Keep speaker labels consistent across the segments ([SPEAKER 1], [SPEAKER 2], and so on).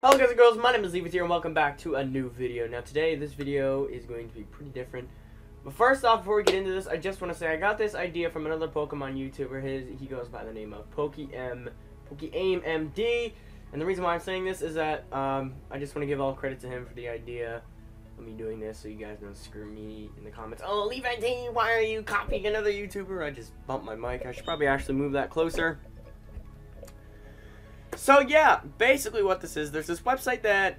[SPEAKER 1] Hello guys and girls, my name is Levitee and welcome back to a new video. Now today, this video is going to be pretty different. But first off, before we get into this, I just want to say I got this idea from another Pokemon YouTuber. He goes by the name of PokeAimMD. And the reason why I'm saying this is that I just want to give all credit to him for the idea of me doing this, so you guys don't screw me in the comments. Oh, Levitee, why are you copying another YouTuber? I just bumped my mic. I should probably actually move that closer. So yeah, basically what this is, there's this website that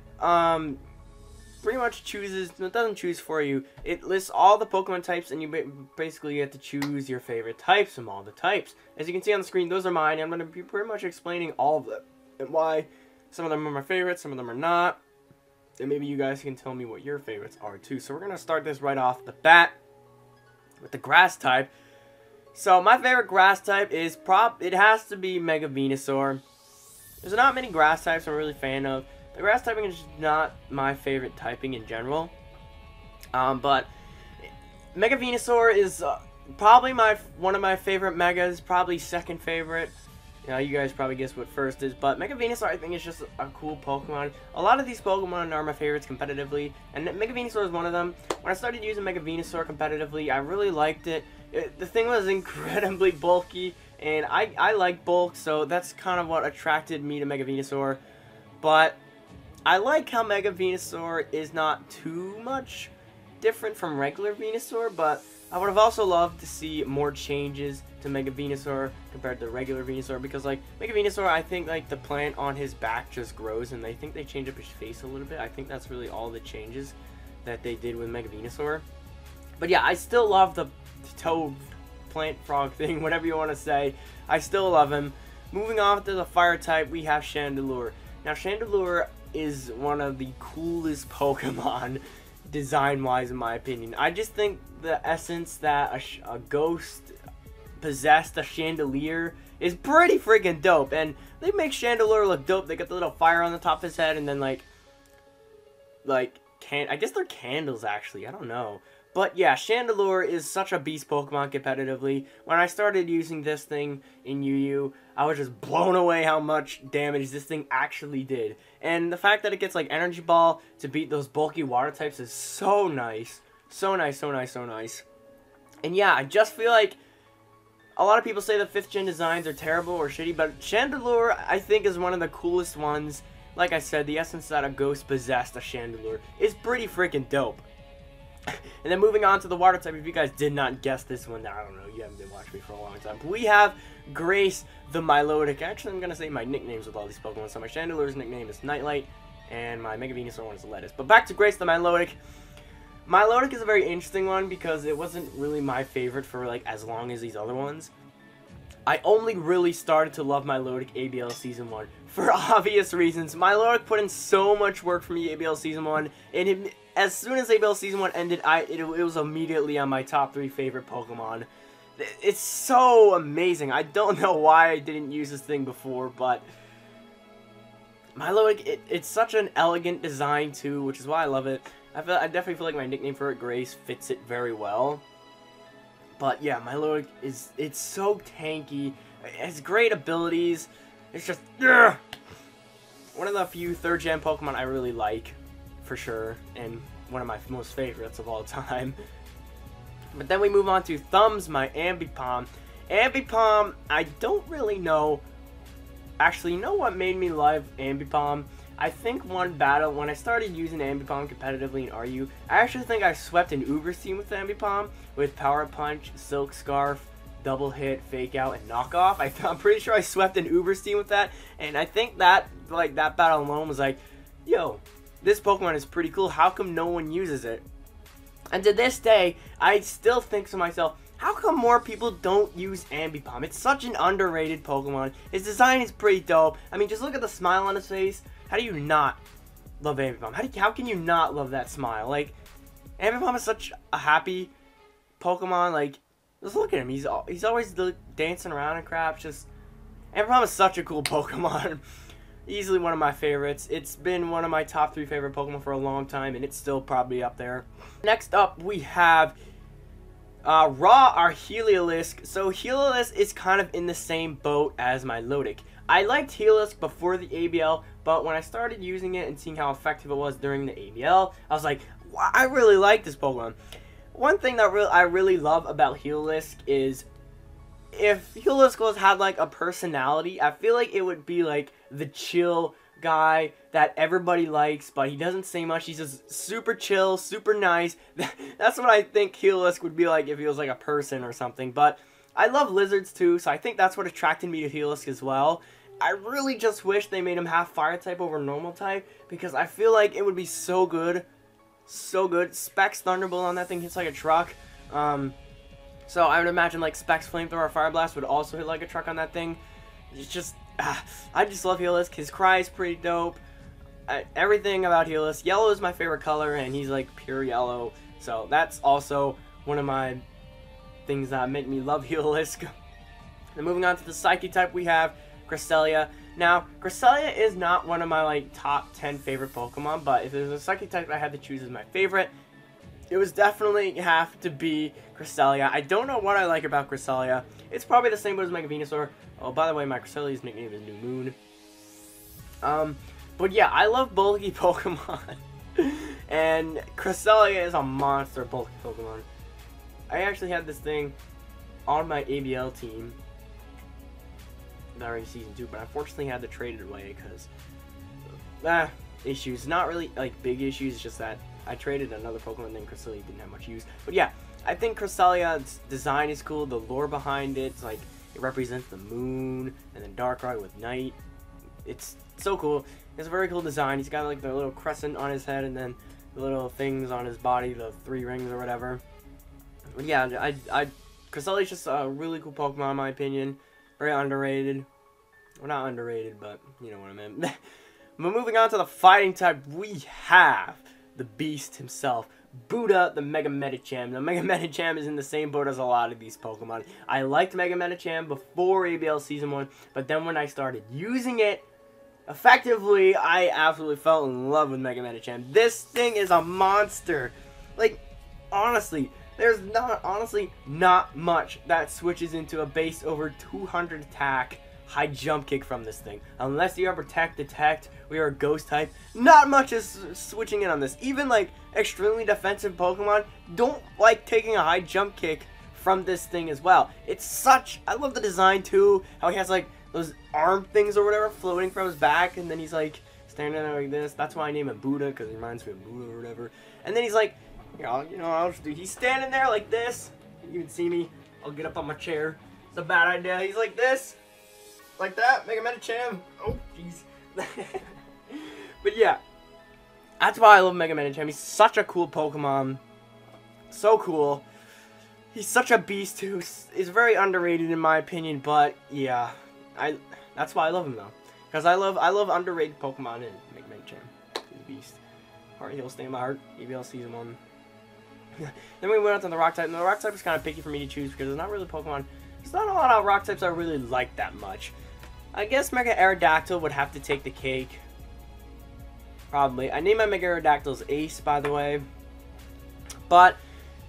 [SPEAKER 1] pretty much it doesn't choose for you. It lists all the Pokemon types, and you basically get to choose your favorite types from all the types. As you can see on the screen, those are mine. I'm going to be pretty much explaining all of them and why some of them are my favorites, some of them are not. And maybe you guys can tell me what your favorites are too. So we're going to start this right off the bat with the grass type. So my favorite grass type is it has to be Mega Venusaur. There's not many grass types I'm really a fan of. The grass typing is not my favorite typing in general. But Mega Venusaur is probably one of my favorite Megas, probably second favorite. You know, you guys probably guess what first is, but Mega Venusaur I think is just a cool Pokemon. A lot of these Pokemon are my favorites competitively, and Mega Venusaur is one of them. When I started using Mega Venusaur competitively, I really liked it. The thing was incredibly bulky, and I like bulk, so that's kind of what attracted me to Mega Venusaur. But I like how Mega Venusaur is not too much different from regular Venusaur, but I would have also loved to see more changes to Mega Venusaur compared to regular Venusaur, because like Mega Venusaur, I think like the plant on his back just grows, and I think they change up his face a little bit. I think that's really all the changes that they did with Mega Venusaur. But yeah, I still love the toad plant frog thing, whatever you want to say. I still love him. Moving on to the fire type, we have Chandelure. Now Chandelure is one of the coolest Pokemon design wise in my opinion. I just think the essence that a ghost possessed a chandelier is pretty freaking dope, and they make Chandelure look dope. They got the little fire on the top of his head, and then I guess they're candles actually, I don't know. But yeah, Chandelure is such a beast Pokemon competitively. When I started using this thing in UU, I was just blown away how much damage this thing actually did. And the fact that it gets like Energy Ball to beat those bulky water types is so nice. So nice, so nice, so nice. And yeah, I just feel like a lot of people say the 5th gen designs are terrible or shitty, but Chandelure I think is one of the coolest ones. Like I said, the essence that a ghost possessed a Chandelure is pretty freaking dope. And then moving on to the water type, if you guys did not guess this one, I don't know, you haven't been watching me for a long time. But we have Grace the Milotic. Actually, I'm going to say my nicknames with all these Pokemon. So my Chandelure's nickname is Nightlight, and my Mega Venusaur one is Lettuce. But back to Grace the Milotic. Milotic is a very interesting one because it wasn't really my favorite for like as long as these other ones. I only really started to love Milotic ABL Season 1 for obvious reasons. Milotic put in so much work for me ABL Season 1, and as soon as ABL Season 1 ended, it was immediately on my top 3 favorite Pokemon. It's so amazing. I don't know why I didn't use this thing before, but Milotic, it's such an elegant design too, which is why I love it. I definitely feel like my nickname for it, Grace, fits it very well. But yeah, Milotic it's so tanky. It has great abilities. It's just one of the few 3rd gen Pokemon I really like, for sure, and one of my most favorites of all time. But then we move on to Thumbs, my Ambipom. Ambipom, I don't really know. Actually, you know what made me love Ambipom? I think one battle, when I started using Ambipom competitively in RU, I actually think I swept an Uber Steam with Ambipom with Power Punch, Silk Scarf, Double Hit, Fake Out, and Knockoff. I'm pretty sure I swept an Uber Steam with that, and I think that, like, that battle alone was like, yo, this Pokemon is pretty cool, how come no one uses it? And to this day, I still think to myself, how come more people don't use Ambipom? It's such an underrated Pokemon. His design is pretty dope. I mean, just look at the smile on his face. How do you not love Ambipom? How can you not love that smile? Like, Ambipom is such a happy Pokemon. Like, just look at him. He's always dancing around and crap. Just, Ambipom is such a cool Pokemon. Easily one of my favorites. It's been one of my top 3 favorite Pokemon for a long time, and it's still probably up there. Next up, we have Raw our Heliolisk. So Heliolisk is kind of in the same boat as Milotic. I liked Heliolisk before the ABL, but but when I started using it and seeing how effective it was during the ABL, I was like, wow, I really like this Pokemon. One thing that I really love about Heliolisk is, if Heliolisk had like a personality, I feel like it would be like the chill guy that everybody likes, but he doesn't say much. He's just super chill, super nice. That's what I think Heliolisk would be like if he was like a person or something. But I love lizards too, so I think that's what attracted me to Heliolisk as well. I really just wish they made him half fire type over normal type, because I feel like it would be so good. So good. Specs Thunderbolt on that thing hits like a truck. So I would imagine like Specs Flamethrower or Fire Blast would also hit like a truck on that thing. It's just, I just love Heliolisk. His cry is pretty dope. Everything about Heliolisk. Yellow is my favorite color, and he's like pure yellow. So that's also one of my things that make me love Heliolisk. Then moving on to the Psychic type, we have Cresselia. Now, Cresselia is not one of my like top 10 favorite Pokemon, but if there's a Psychic type I had to choose as my favorite, it was definitely have to be Cresselia. I don't know what I like about Cresselia. It's probably the same as Mega Venusaur. Oh, by the way, my Cresselia's nickname is New Moon. But yeah, I love bulky Pokemon. And Cresselia is a monster bulky Pokemon. I actually had this thing on my ABL team during Season 2, but unfortunately had to trade it away because issues. Not really like big issues, just that I traded another Pokemon and then Cresselia didn't have much use. But yeah, I think Cresselia's design is cool. The lore behind it's like it represents the moon and then Darkrai with night. It's so cool. It's a very cool design. He's got like the little crescent on his head and then the little things on his body, the 3 rings or whatever. But yeah, Cresselia's just a really cool Pokemon in my opinion. Very underrated. Well, not underrated, but you know what I meant. But moving on to the fighting type, we have the beast himself, Buddha, the Mega Medicham. The Mega Medicham is in the same boat as a lot of these Pokemon. I liked Mega Medicham before ABL Season 1, but then when I started using it effectively, I absolutely fell in love with Mega Medicham. This thing is a monster. Like, honestly, there's not much that switches into a base over 200 attack high jump kick from this thing. Unless you are Protect, Detect, or you're a Ghost type, not much is switching in on this. Even like extremely defensive Pokemon don't like taking a high jump kick from this thing as well. It's such, I love the design too, how he has like those arm things or whatever floating from his back, and then he's like standing there like this. That's why I name him Buddha, because it reminds me of Buddha or whatever. And then he's like, I'll just do, he's standing there like this. You can see me. I'll get up on my chair. It's a bad idea. He's like this. Like that. Mega Medicham. Oh, jeez. But yeah. That's why I love Mega Medicham. He's such a cool Pokemon. So cool. He's such a beast too. He's very underrated in my opinion, but yeah. That's why I love him though. Because I love underrated Pokemon in Mega Medicham. He's a beast. Heart He'll stay in my heart. ABL Season 1. Then we went on to the Rock type. And the Rock type is kind of picky for me to choose because there's not really Pokemon. There's not a lot of Rock types I really like that much. I guess Mega Aerodactyl would have to take the cake. Probably. I named my Mega Aerodactyls Ace, by the way. But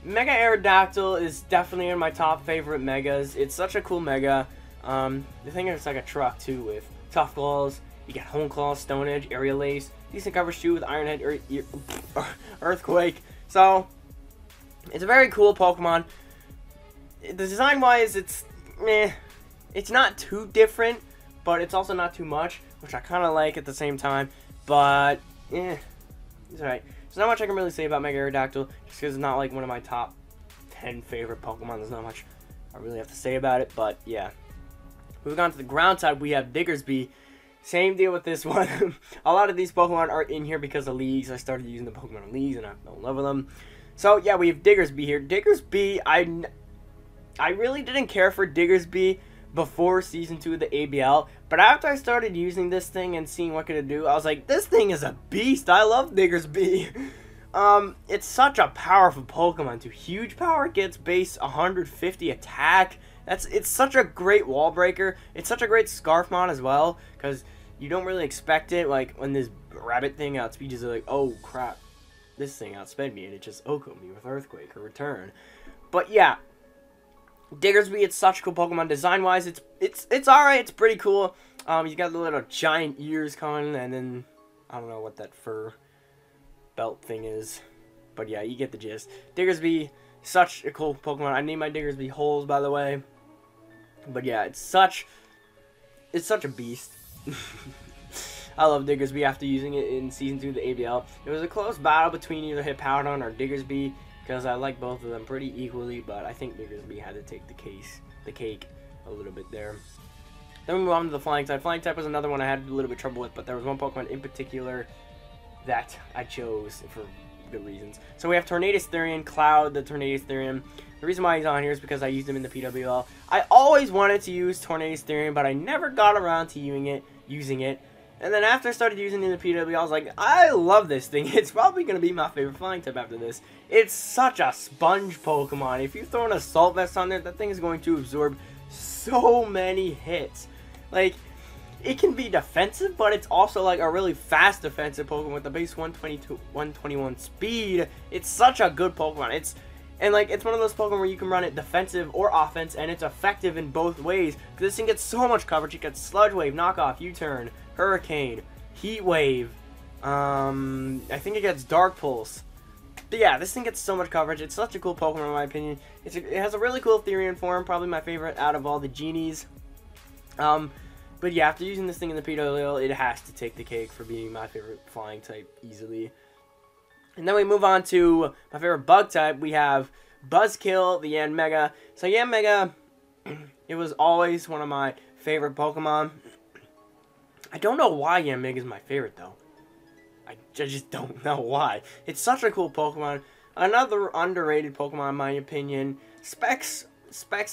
[SPEAKER 1] Mega Aerodactyl is definitely in my top favorite Megas. It's such a cool Mega. The thing is, it's like a truck too with Tough Claws. You get Hone Claw, Stone Edge, Aerial Ace. Decent coverage too with Iron Head, Earthquake. So, it's a very cool Pokemon. The design-wise, it's meh. It's not too different, but it's also not too much, which I kind of like at the same time. But, it's alright. There's not much I can really say about Mega Aerodactyl, just because it's not like one of my top 10 favorite Pokemon. There's not much I really have to say about it, but yeah. Moving on to the ground type, we have Diggersby. Same deal with this one. A lot of these Pokemon are in here because of leagues. I started using the Pokemon in leagues and I fell in love with them. So yeah, we have Diggersby here. Diggersby, I really didn't care for Diggersby before Season 2 of the ABL. But after I started using this thing and seeing what could it do, I was like, this thing is a beast. I love Diggersby. It's such a powerful Pokemon too. Huge power, gets base 150 attack. It's such a great wall breaker. It's such a great Scarfmon as well, because you don't really expect it. Like when this rabbit thing outspeeds you, like, oh crap, this thing outsped me, and it just OHKO'd me with Earthquake or Return. But yeah, Diggersby, it's such a cool Pokemon. Design wise, it's alright. It's pretty cool. He's got the little giant ears coming, and then I don't know what that fur belt thing is. But yeah, you get the gist. Diggersby, such a cool Pokemon. I named my Diggersby Holes, by the way. But yeah, it's such a beast. I love Diggersby after using it in Season 2 of the ABL. It was a close battle between either Hippowdon or Diggersby, because I like both of them pretty equally, but I think Diggersby had to take the cake a little bit there. Then we move on to the Flying type. Flying type was another one I had a little bit of trouble with, but there was one Pokemon in particular that I chose for good reasons. So we have Tornadus Therian, Cloud, the Tornadus Therian. The reason why he's on here is because I used him in the PWL. I always wanted to use Tornadus Therian, but I never got around to using it. And then after I started using it in the PWL, I was like, I love this thing. It's probably going to be my favorite Flying type after this. It's such a sponge Pokemon. If you throw an Assault Vest on there, that thing is going to absorb so many hits. Like, it can be defensive, but it's also like a really fast defensive Pokemon with the base 122, 121 speed. It's such a good Pokemon. It's one of those Pokemon where you can run it defensive or offense, and it's effective in both ways. This thing gets so much coverage. It gets Sludge Wave, Knockoff, U-Turn, Hurricane, Heat Wave. I think it gets Dark Pulse. But yeah, this thing gets so much coverage. It's such a cool Pokemon in my opinion. It has a really cool Therian form, probably my favorite out of all the genies. But yeah, after using this thing in the PWL, it has to take the cake for being my favorite Flying type easily. And then we move on to my favorite Bug type. We have Buzzkill, the Yanmega. So Yanmega, it was always one of my favorite Pokemon. I don't know why Yanmega is my favorite though. I just don't know why. It's such a cool Pokemon. Another underrated Pokemon in my opinion. Specs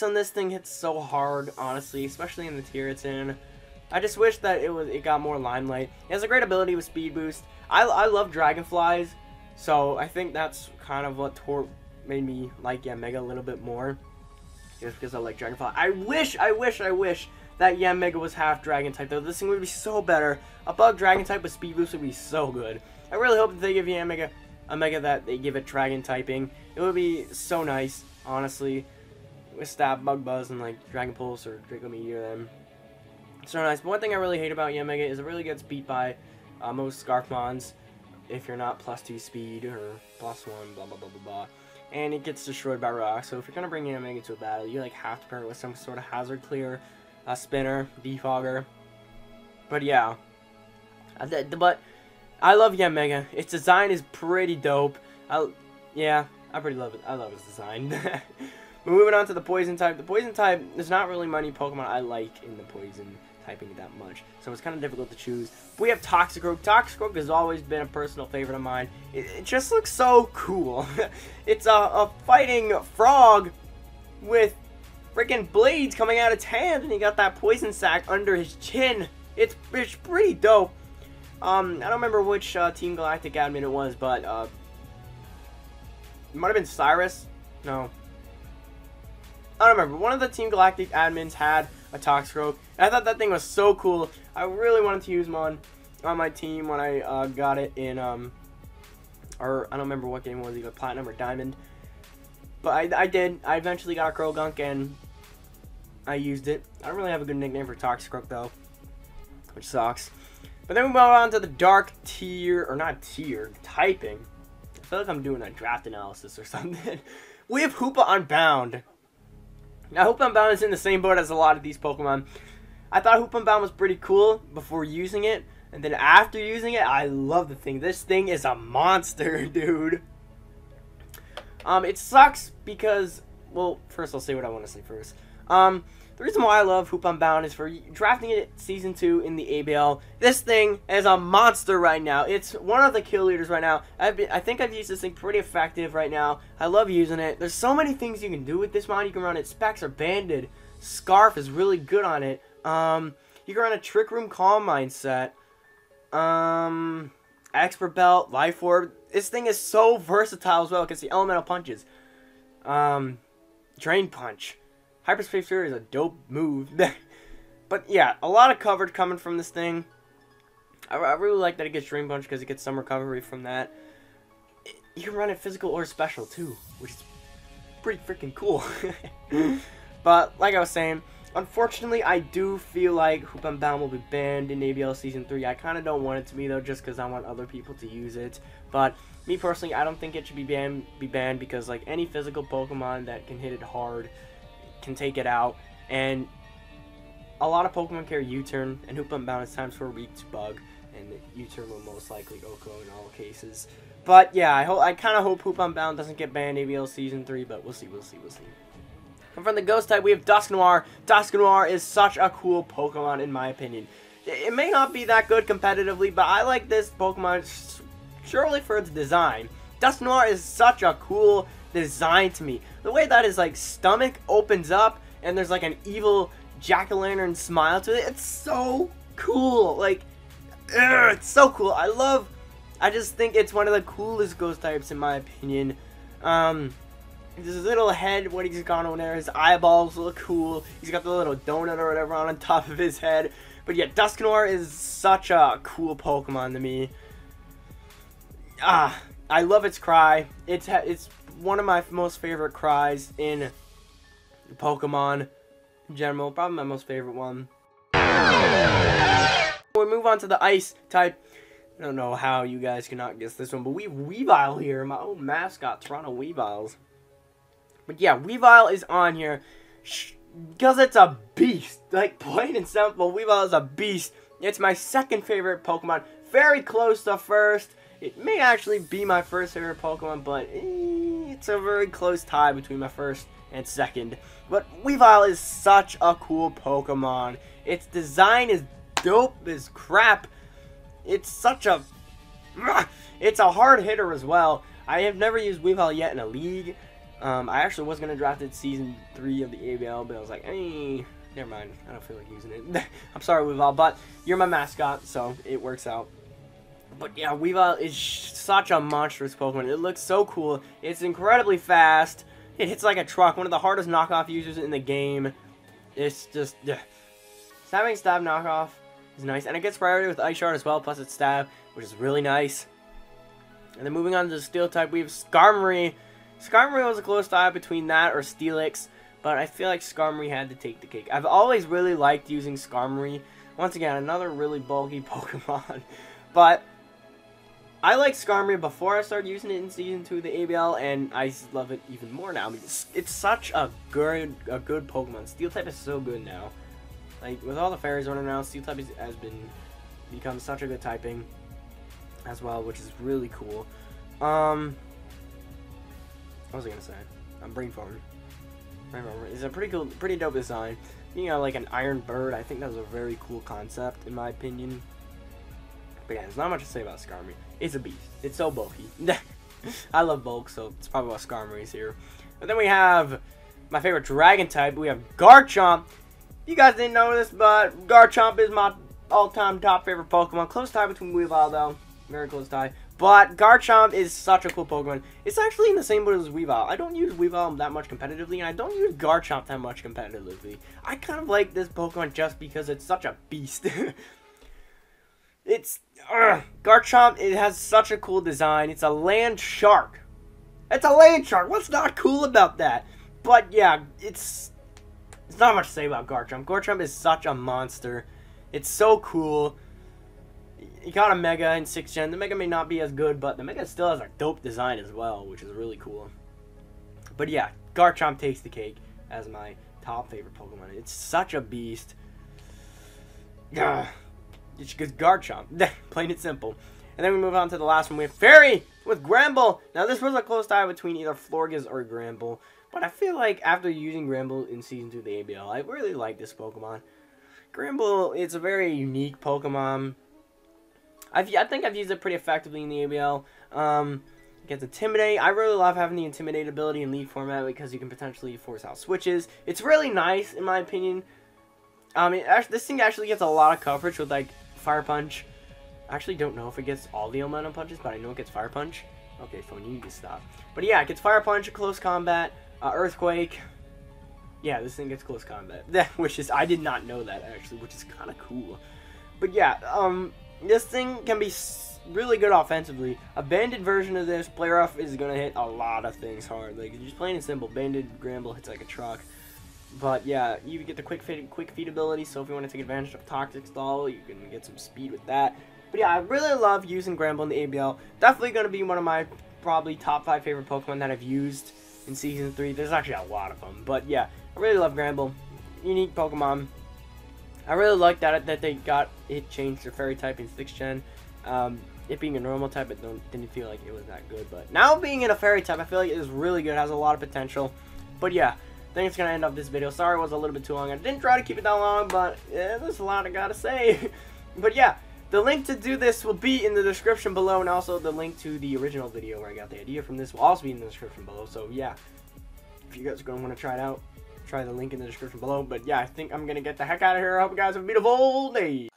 [SPEAKER 1] on this thing hits so hard, honestly, especially in the tier it's in. I just wish that it got more limelight. It has a great ability with Speed Boost. I love Dragonflies, so I think that's kind of what made me like Yanmega a little bit more. Just because I like Dragonfly. I wish that Yanmega was half Dragon type though. This thing would be so better. A Bug Dragon type with Speed Boost would be so good. I really hope that they give Yanmega a Mega that they give it Dragon typing. It would be so nice, honestly. With Stab, Bug Buzz, and like Dragon Pulse or Draco Meteor them. So nice. But one thing I really hate about Yanmega is it really gets beat by most Scarfmons if you're not +2 speed or +1, blah blah blah blah blah. And it gets destroyed by rocks. So if you're gonna bring Yanmega to a battle, you like have to pair it with some sort of Hazard Clear, Spinner, Defogger. But yeah, but I love Yanmega. Its design is pretty dope. Yeah, I pretty love it. I love its design. But moving on to the Poison type. The Poison type, there's not really many Pokemon I like in the Poison typing that much, so it's kind of difficult to choose. But we have Toxicroak. Toxicroak has always been a personal favorite of mine. It just looks so cool. It's a fighting frog with freaking blades coming out of its hand, and he got that poison sac under his chin. It's pretty dope. I don't remember which Team Galactic admin it was, but it might have been Cyrus. No, I don't remember. One of the Team Galactic admins had a Toxicroak, and I thought that thing was so cool. I really wanted to use him on my team when I got it in or I don't remember what game it was, either Platinum or Diamond. But I did. I eventually got a Krogunk and I used it. I don't really have a good nickname for Toxicroak though, which sucks. But then we move on to the dark tier, or not tier, typing. I feel like I'm doing a draft analysis or something. We have Hoopa Unbound. Now, Hoopa Unbound is in the same boat as a lot of these Pokemon. I thought Hoopa Unbound was pretty cool before using it, and then after using it, I love the thing. This thing is a monster, dude. It sucks because, well, first I'll say what I want to say first. The reason why I love Hoopa Unbound is for drafting it Season 2 in the ABL. This thing is a monster right now. It's one of the kill leaders right now. I think I've used this thing pretty effective right now. I love using it. There's so many things you can do with this mod. You can run it Specs or Banded. Scarf is really good on it. You can run a Trick Room Calm Mindset. Expert Belt, Life Orb. This thing is so versatile as well because the Elemental Punches. Drain Punch. Hyperspace Fury is a dope move. But yeah, a lot of coverage coming from this thing. I really like that it gets Drain Punch because it gets some recovery from that. You can run it physical or special too, which is pretty freaking cool. But like I was saying, Unfortunately, I do feel like Hoop Unbound will be banned in ABL Season 3. I kind of don't want it to be, though, just because I want other people to use it. But me personally, I don't think it should be banned because, like, any physical Pokemon that can hit it hard can take it out. And a lot of Pokemon carry U-Turn, and Hoop Unbound is times for weak to bug, and U-Turn will most likely OHKO in all cases. But yeah, I kind of hope Hoop Unbound doesn't get banned in ABL Season 3, but we'll see. And from the Ghost type, we have Dusknoir. Dusknoir is such a cool Pokemon, in my opinion. It may not be that good competitively, but I like this Pokemon surely for its design. Dusknoir is such a cool design to me. The way that his, like, stomach opens up, and there's, like, an evil jack-o'-lantern smile to it, it's so cool. Like, it's so cool. I just think it's one of the coolest Ghost types, in my opinion. His little head, what he's got on there, his eyeballs look cool. He's got the little donut or whatever on top of his head. But yeah, Dusknoir is such a cool Pokemon to me. I love its cry. It's one of my most favorite cries in Pokemon in general. Probably my most favorite one. We move on to the Ice type. I don't know how you guys cannot guess this one, but we have Weavile here, my old mascot, Toronto Weaviles. But yeah, Weavile is on here because it's a beast. Like, plain and simple, Weavile is a beast. It's my second favorite Pokemon. Very close to first. It may actually be my first favorite Pokemon, but it's a very close tie between my first and second. But Weavile is such a cool Pokemon. Its design is dope as crap. It's a hard hitter as well. I have never used Weavile yet in a league. I actually was going to draft it Season 3 of the ABL, but I was like, never mind. I don't feel like using it. I'm sorry, Weavile, but you're my mascot, so it works out. But yeah, Weavile is such a monstrous Pokemon. It looks so cool. It's incredibly fast. It hits like a truck. One of the hardest knockoff users in the game. It's just, having Stab knockoff is nice. And it gets priority with Ice Shard as well, plus its Stab, which is really nice. And then moving on to the Steel type, we have Skarmory. Skarmory was a close tie between that or Steelix, but I feel like Skarmory had to take the cake. I've always really liked using Skarmory. Once again, another really bulky Pokemon. But I liked Skarmory before I started using it in Season 2 of the ABL, and I love it even more now. I mean, it's such a good Pokemon. Steel type is so good now. Like, with all the fairies running around, Steel type has become such a good typing as well, which is really cool. What was I gonna say? I'm brain farming. It's a pretty dope design. You know, like an iron bird. I think that was a very cool concept, in my opinion. But yeah, there's not much to say about Skarmory. It's a beast. It's so bulky. I love bulk, so it's probably why Skarmory's here. But then we have my favorite dragon type. We have Garchomp. You guys didn't know this, but Garchomp is my all-time top favorite Pokemon. Close tie between Weavile, though. Very close tie. But Garchomp is such a cool Pokemon. It's actually in the same boat as Weavile. I don't use Weavile that much competitively, and I don't use Garchomp that much competitively. I kind of like this Pokemon just because it's such a beast. Garchomp, it has such a cool design. It's a land shark. It's a land shark. What's not cool about that? But yeah, it's not much to say about Garchomp. Garchomp is such a monster. It's so cool. You got a Mega in 6th Gen. The Mega may not be as good, but the Mega still has a dope design as well, which is really cool. But yeah, Garchomp takes the cake as my top favorite Pokemon. It's such a beast. It's because Garchomp. Plain and simple. And then we move on to the last one. We have Fairy with Gramble. Now, this was a close tie between either Florges or Gramble. But I feel like after using Gramble in Season 2 of the ABL, I really like this Pokemon. Gramble, it's a very unique Pokemon. I think I've used it pretty effectively in the ABL. It gets Intimidate. I really love having the Intimidate ability in League format because you can potentially force out switches. It's really nice, in my opinion. This thing actually gets a lot of coverage with, like, Fire Punch. I actually don't know if it gets all the Elemental Punches, but I know it gets Fire Punch. Okay, phone, you need to stop. But yeah, it gets Fire Punch, Close Combat, Earthquake. Yeah, this thing gets Close Combat. Which is, I did not know that, actually, which is kind of cool. But yeah, this thing can be really good offensively. A banded version of this, Play Rough, is going to hit a lot of things hard. Like, just plain and simple, banded Gramble hits like a truck. But yeah, you get the quick feed ability, so if you want to take advantage of Toxic Stall, you can get some speed with that. But yeah, I really love using Gramble in the ABL. Definitely going to be one of my probably top 5 favorite Pokemon that I've used in Season 3. There's actually a lot of them. But yeah, I really love Gramble. Unique Pokemon. I really like that they got it changed to Fairy type in 6th Gen. It being a normal type, it didn't feel like it was that good. But now being in a Fairy type, I feel like it is really good. It has a lot of potential. But yeah, I think it's going to end up this video. Sorry it was a little bit too long. I didn't try to keep it that long, but yeah, there's a lot I got to say. But yeah, the link to do this will be in the description below. And also the link to the original video where I got the idea from this will also be in the description below. So yeah, if you guys are going to want to try it out, try the link in the description below. But yeah, I think I'm going to get the heck out of here. I hope you guys have a beautiful day.